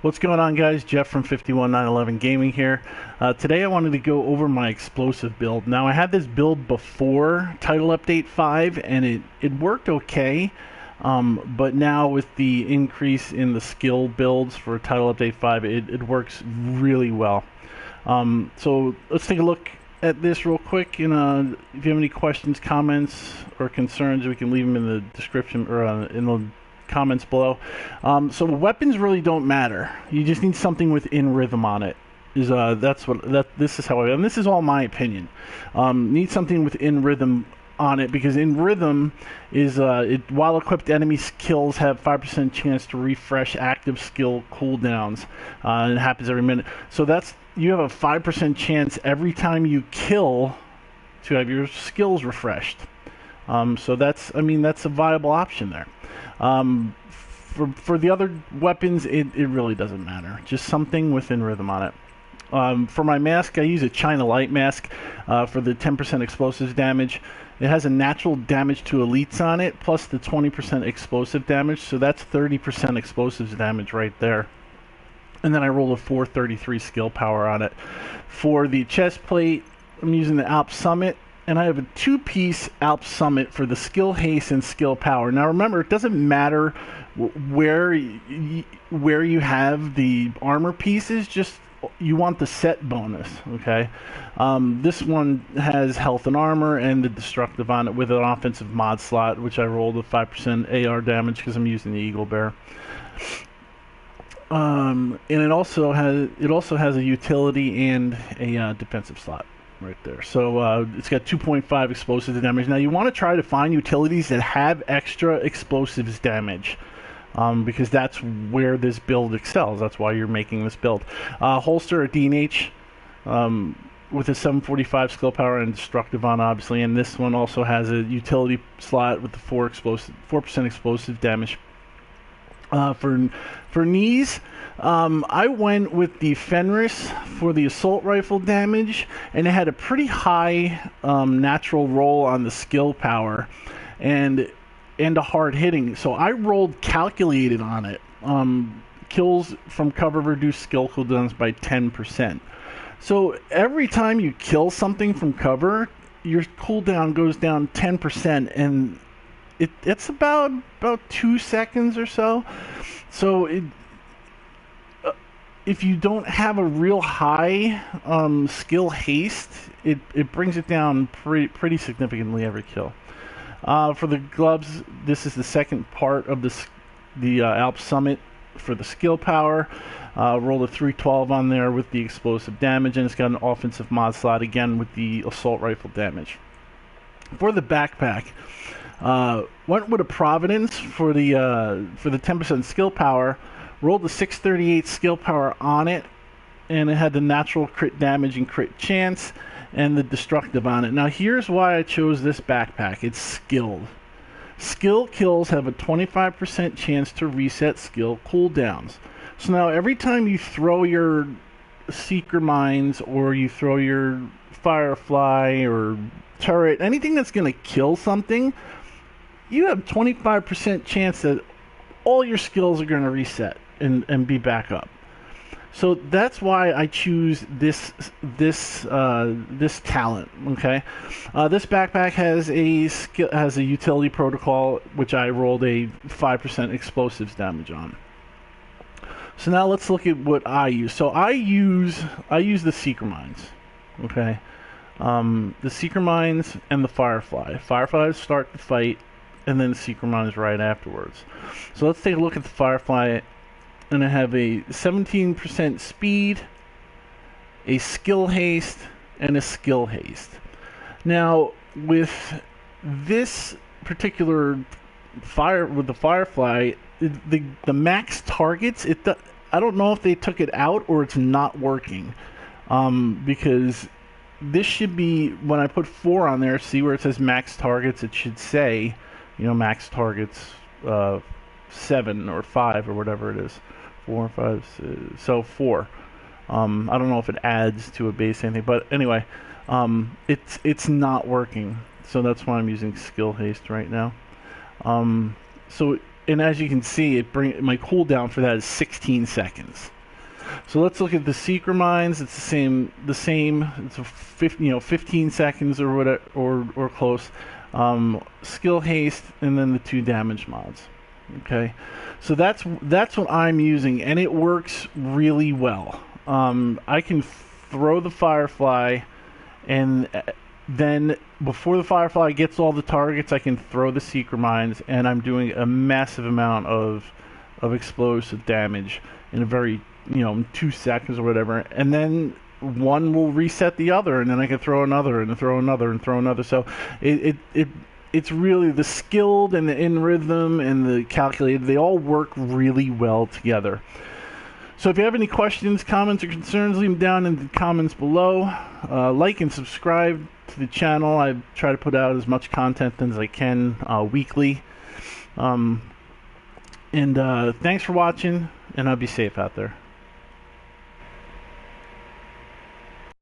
What's going on, guys? Jeff from 51911 Gaming here. Today I wanted to go over my explosive build. Now, I had this build before Title Update 5, and it worked okay, but now with the increase in the skill builds for Title Update 5, it works really well. So let's take a look at this real quick, and if you have any questions, comments, or concerns, we can leave them in the description or in the comments below. So weapons really don't matter. You just need something with in rhythm on it. This is how and this is all my opinion. Need something with in rhythm on it, because in rhythm is while equipped, enemy kills have 5% chance to refresh active skill cooldowns, and it happens every minute. So you have a 5% chance every time you kill to have your skills refreshed. So that's a viable option there. For the other weapons, it really doesn't matter. Just something within rhythm on it. For my mask, I use a China Light mask for the 10% explosives damage. It has a natural damage to elites on it, plus the 20% explosive damage, so that's 30% explosives damage right there. And then I roll a 433 skill power on it. For the chest plate, I'm using the Alp Summit, and I have a two-piece Alp Summit for the skill haste and skill power. Now remember, it doesn't matter where you have the armor pieces, just you want the set bonus, okay? This one has health and armor and the destructive on it with an offensive mod slot, which I rolled with 5% AR damage because I'm using the Eagle Bear. And it also has a utility and a defensive slot right there. So it's got 2.5 explosives damage. Now you want to try to find utilities that have extra explosives damage, because that's where this build excels. That's why you're making this build. Holster a D&H with a 745 skill power and destructive on, obviously, and this one also has a utility slot with the 4% explosive damage. For knees, I went with the Fenris for the assault rifle damage, and it had a pretty high natural roll on the skill power, and a hard hitting. So I rolled calculated on it. Kills from cover reduce skill cooldowns by 10%. So every time you kill something from cover, your cooldown goes down 10%, and it's about 2 seconds or so. So if you don't have a real high skill haste, it brings it down pretty significantly every kill. For the gloves, this is the second part of the Alp Summit for the skill power. Rolled a 312 on there with the explosive damage, and it's got an offensive mod slot again with the assault rifle damage. For the backpack, went with a Providence for the 10% skill power. Rolled the 638 skill power on it, and it had the natural crit damage and crit chance, and the destructive on it. Now here's why I chose this backpack. It's skilled. Skill kills have a 25% chance to reset skill cooldowns. So now every time you throw your Seeker Mines, or you throw your Firefly or turret, anything that's going to kill something, you have 25% chance that all your skills are going to reset and be back up. So that's why I choose this talent. Okay, this backpack has a utility protocol, which I rolled a 5% explosives damage on. So now let's look at what I use. So I use the Seeker Mines. Okay, the Seeker Mines and the Firefly. Fireflies start the fight, and then the Seeker Mines right afterwards. So let's take a look at the Firefly. And I have a 17% speed, a skill haste, and a skill haste. Now, with this particular with the Firefly, the max targets, I don't know if they took it out or it's not working, because this should be, when I put 4 on there, see where it says max targets, it should say, max targets 7 or 5 or whatever it is. 4, 5, 6, so 4. I don't know if it adds to a base anything, but anyway, it's not working. So that's why I'm using skill haste right now. So and as you can see, my cooldown for that is 16 seconds. So let's look at the Secret Mines. It's the same. It's a 15 seconds or whatever, or close. Skill haste, and then the 2 damage mods. Okay, so that's what I'm using, and it works really well. I can throw the Firefly, and then before the Firefly gets all the targets, I can throw the Secret Mines, and I'm doing a massive amount of explosive damage in a very 2 seconds or whatever, and then one will reset the other, and then I can throw another and throw another and throw another. So it's really the skilled and the in rhythm and the calculated, they all work really well together. So if you have any questions, comments, or concerns, leave them down in the comments below. Like and subscribe to the channel. I try to put out as much content as I can weekly. And thanks for watching, and I'll be safe out there.